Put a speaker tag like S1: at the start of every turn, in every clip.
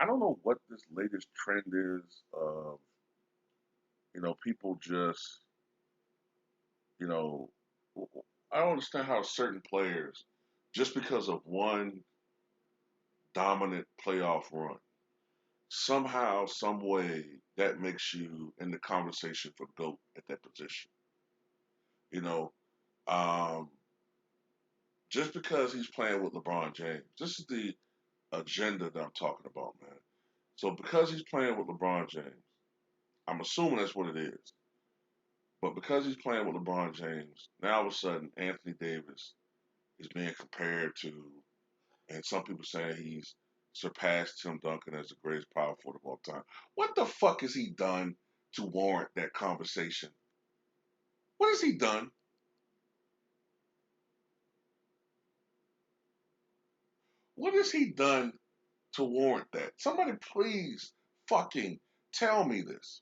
S1: I don't know what this latest trend is of, people just, you know, I don't understand how certain players, just because of one dominant playoff run, somehow, some way, that makes you in the conversation for GOAT at that position. You know, um, just because he's playing with LeBron James, this is the agenda that I'm talking about, man. So because he's playing with LeBron James, I'm assuming that's what it is. But because he's playing with LeBron James, now all of a sudden Anthony Davis is being compared to, and some people saying he's surpassed Tim Duncan as the greatest power forward of all time. What the fuck has he done to warrant that conversation? What has he done? What has he done to warrant that? Somebody please fucking tell me this.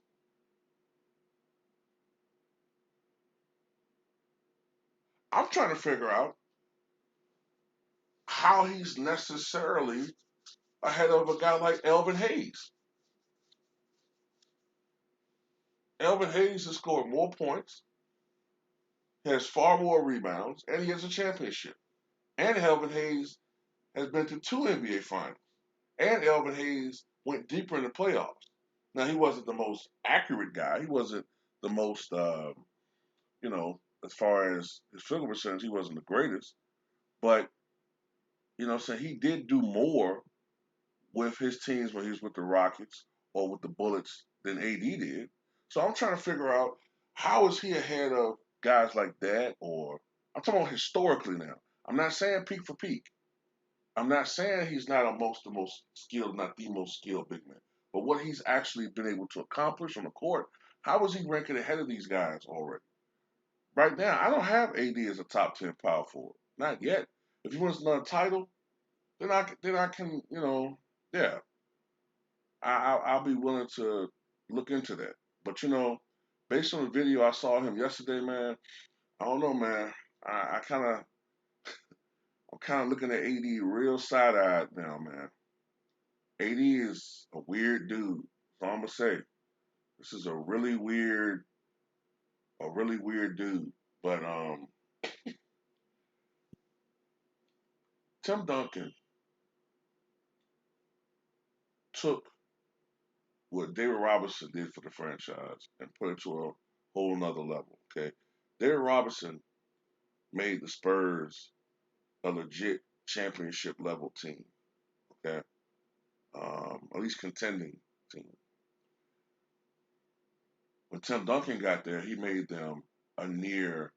S1: I'm trying to figure out how he's necessarily ahead of a guy like Elvin Hayes. Elvin Hayes has scored more points, has far more rebounds, and he has a championship. And Elvin Hayes has been to two NBA finals. And Elvin Hayes went deeper in the playoffs. Now, he wasn't the most accurate guy. He wasn't the most, as far as his field percentage, he wasn't the greatest. But, I'm saying, he did do more with his teams when he was with the Rockets or with the Bullets than AD did. So I'm trying to figure out, how is he ahead of guys like that? Or I'm talking about historically now. I'm not saying peak for peak. I'm not saying he's not the most skilled, not the most skilled big man. But what he's actually been able to accomplish on the court, how is he ranking ahead of these guys already? Right now, I don't have AD as a top 10 power forward. Not yet. If he wins another title, then I can, yeah, I'll be willing to look into that. But based on the video I saw him yesterday, man, I don't know, man. I I'm kind of looking at AD real side eyed now, man. AD is a weird dude. So I'm gonna say this is a really weird dude. But Tim Duncan took what David Robinson did for the franchise and put it to a whole nother level. Okay, David Robinson made the Spurs a legit championship level team. Okay, at least contending team. When Tim Duncan got there, he made them a near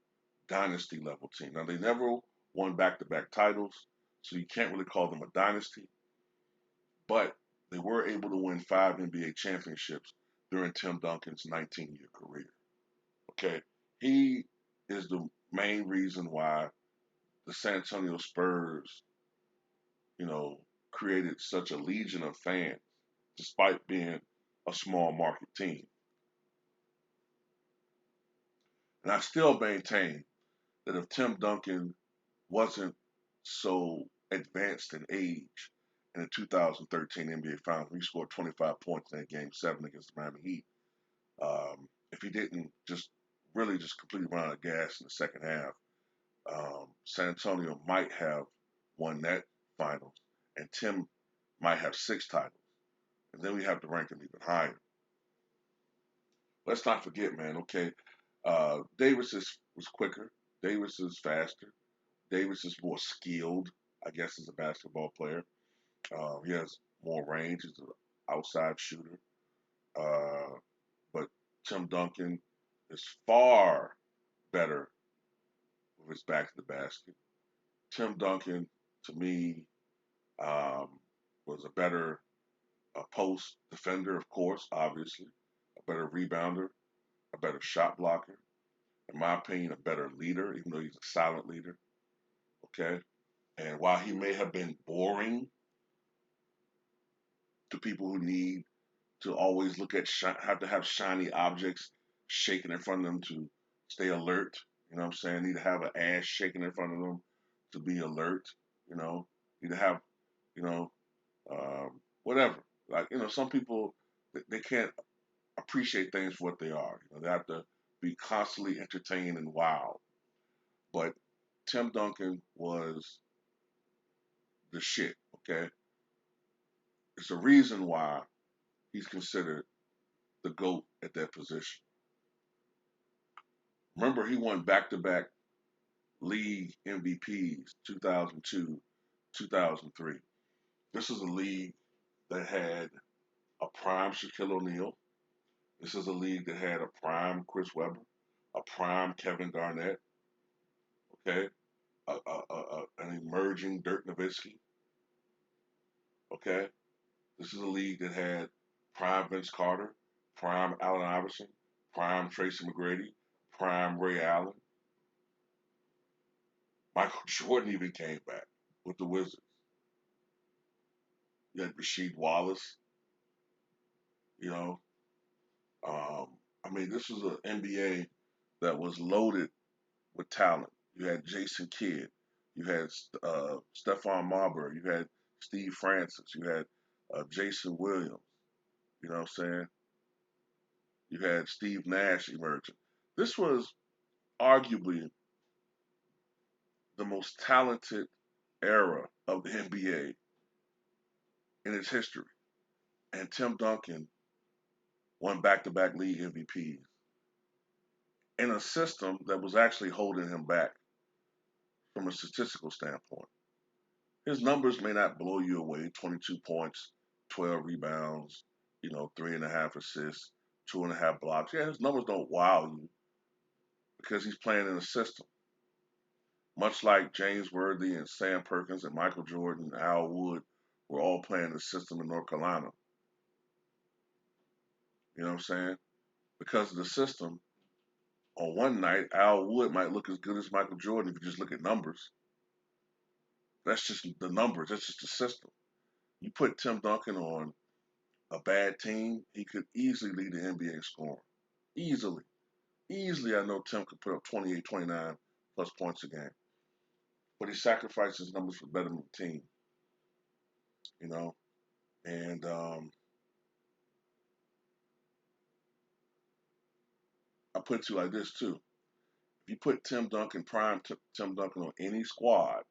S1: dynasty level team. Now they never won back-to-back titles, so you can't really call them a dynasty, but they were able to win 5 NBA championships during Tim Duncan's 19-year career. Okay, he is the main reason why the San Antonio Spurs, you know, created such a legion of fans, despite being a small market team. And I still maintain that if Tim Duncan wasn't so advanced in age in the 2013 NBA Finals, he scored 25 points in that Game 7 against the Miami Heat. If he didn't just really just completely run out of gas in the second half, San Antonio might have won that finals, and Tim might have 6 titles. And then we have to rank him even higher. Let's not forget, man. Okay, Davis was quicker. Davis is faster. Davis is more skilled, I guess, as a basketball player. He has more range. He's an outside shooter. Uh, but Tim Duncan is far better with his back to the basket. Tim Duncan, to me, um, was a better post defender, of course, obviously, a better rebounder, a better shot blocker. In my opinion, a better leader, even though he's a silent leader. Okay. And while he may have been boring to people who need to always have to have shiny objects shaking in front of them to stay alert. You know what I'm saying? Need to have an ass shaking in front of them to be alert. You know, need to have, you know, whatever. Like, some people, they can't appreciate things for what they are. They have to be constantly entertained and wild. But Tim Duncan was the shit. Okay, it's a reason why he's considered the GOAT at that position. Remember, he won back-to-back league MVPs, 2002, 2003. This is a league that had a prime Shaquille O'Neal. This is a league that had a prime Chris Webber, a prime Kevin Garnett, okay, an emerging Dirk Nowitzki, okay. This is a league that had prime Vince Carter, prime Allen Iverson, prime Tracy McGrady, prime Ray Allen. Michael Jordan even came back with the Wizards. You had Rasheed Wallace, you know. Um, I mean, this was an NBA that was loaded with talent. You had Jason Kidd, you had Stephon Marbury, you had Steve Francis, you had Jason Williams. You know what I'm saying? You had Steve Nash emerging. This was arguably the most talented era of the NBA in its history. And Tim Duncan won back-to-back league MVPs in a system that was actually holding him back from a statistical standpoint. His numbers may not blow you away: 22 points, 12 rebounds, 3.5 assists, 2.5 blocks. Yeah, his numbers don't wow you because he's playing in a system. Much like James Worthy and Sam Perkins and Michael Jordan and Al Wood were all playing the system in North Carolina. You know what I'm saying? Because of the system, on one night, Al Wood might look as good as Michael Jordan if you just look at numbers. That's just the numbers. That's just the system. You put Tim Duncan on a bad team, he could easily lead the NBA in scoring. Easily. Easily, I know Tim could put up 28, 29 plus points a game. But he sacrificed his numbers for betterment of the team, you know? And I put it to you like this, too. If you put Tim Duncan on any squad,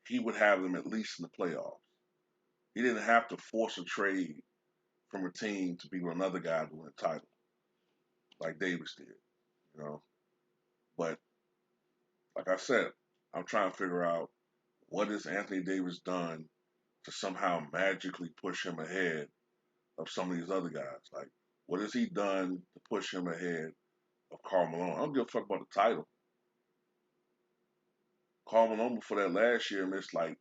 S1: he would have them at least in the playoffs. He didn't have to force a trade from a team to be with another guy to win a title, like Davis did, you know? But like I said, I'm trying to figure out what has Anthony Davis done to somehow magically push him ahead of some of these other guys. Like, what has he done to push him ahead of Karl Malone? I don't give a fuck about the title. Karl Malone before that last year missed like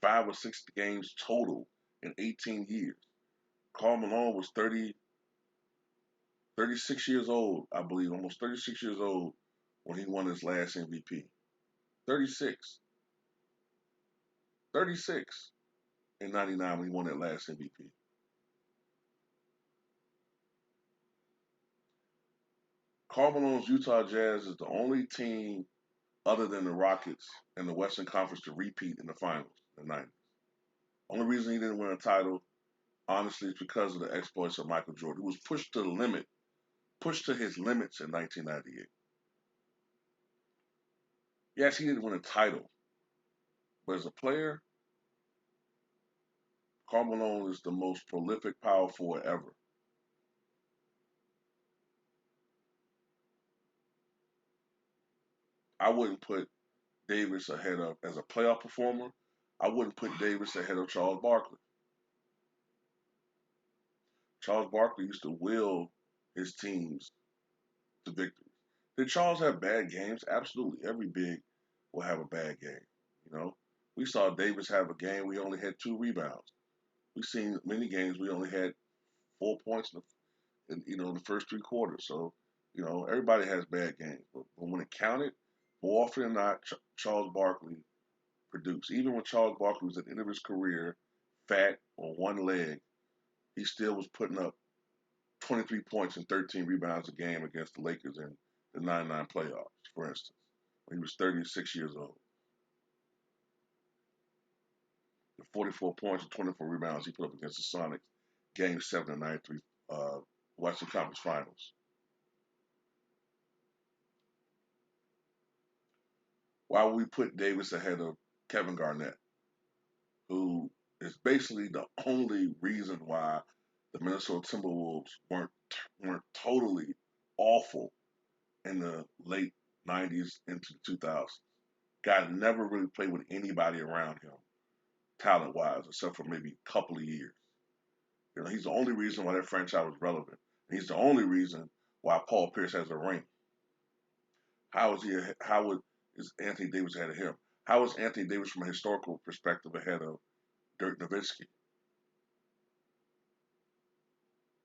S1: 5 or 6 games total in 18 years. Karl Malone was 36 years old, I believe, almost 36 years old when he won his last MVP. 36. 36 in 99 when he won that last MVP. Karl Malone's Utah Jazz is the only team other than the Rockets in the Western Conference to repeat in the finals in the 90s. Only reason he didn't win a title, honestly, is because of the exploits of Michael Jordan, who was pushed to the limit, pushed to his limits in 1998. Yes, he didn't win a title, but as a player, Karl Malone is the most prolific power forward ever. I wouldn't put Davis ahead of, as a playoff performer, I wouldn't put Davis ahead of Charles Barkley. Charles Barkley used to will his teams to victory. Did Charles have bad games? Absolutely. Every big will have a bad game. You know, we saw Davis have a game we only had 2 rebounds. We've seen many games we only had 4 points in the first 3 quarters. So, everybody has bad games, but when it counted, more often than not, Charles Barkley produced. Even when Charles Barkley was at the end of his career, fat on one leg, he still was putting up 23 points and 13 rebounds a game against the Lakers in the '99 playoffs, for instance, when he was 36 years old. The 44 points and 24 rebounds he put up against the Sonics, Game 7 of 93 Western Conference Finals. Why would we put Davis ahead of Kevin Garnett, who is basically the only reason why the Minnesota Timberwolves weren't totally awful in the late 90s into the 2000s. Guy never really played with anybody around him, talent wise, except for maybe a couple of years. You know, he's the only reason why that franchise was relevant. He's the only reason why Paul Pierce has a ring. How is he? Is Anthony Davis ahead of him? How is Anthony Davis, from a historical perspective, ahead of Dirk Nowitzki?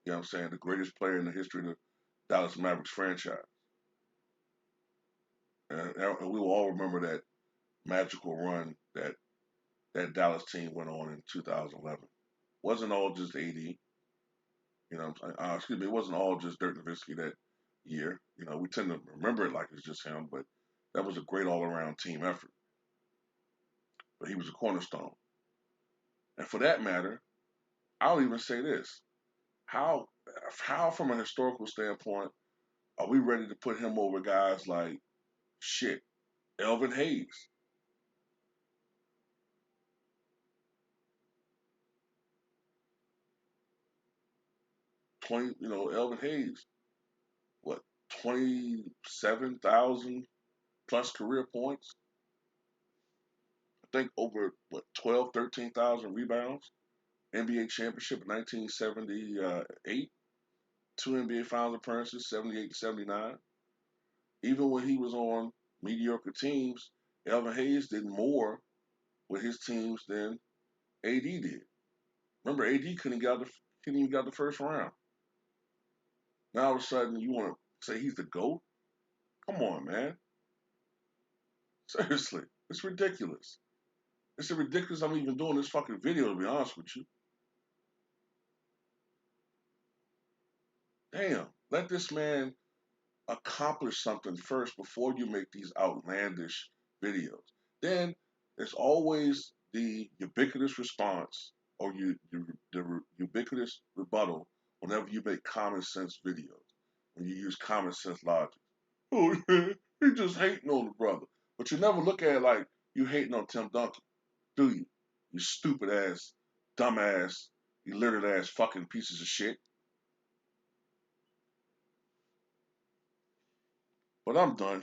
S1: You know what I'm saying? The greatest player in the history of the Dallas Mavericks franchise. And we will all remember that magical run that Dallas team went on in 2011. Wasn't all just AD. You know, excuse me, it wasn't all just Dirk Nowitzki that year. You know, we tend to remember it like it's just him, but that was a great all-around team effort. But he was a cornerstone. And for that matter, I'll even say this: how how from a historical standpoint are we ready to put him over guys like shit, Elvin Hayes? 20, Elvin Hayes, what, 27,000 plus career points? I think over what 12, 13,000 rebounds. NBA championship in 1978, two NBA Finals appearances, 78 to 79. Even when he was on mediocre teams, Elvin Hayes did more with his teams than AD did. Remember, AD couldn't even get the first round. Now all of a sudden you want to say he's the GOAT? Come on, man. Seriously, it's ridiculous. It's ridiculous I'm even doing this fucking video, to be honest with you. Damn, let this man accomplish something first before you make these outlandish videos. Then there's always the ubiquitous response or the ubiquitous rebuttal whenever you make common sense videos, when you use common sense logic. Oh, yeah, he just hating on the brother. But you never look at it like you hating on Tim Duncan, do you? You stupid ass, dumb ass, illiterate ass fucking pieces of shit. But I'm done.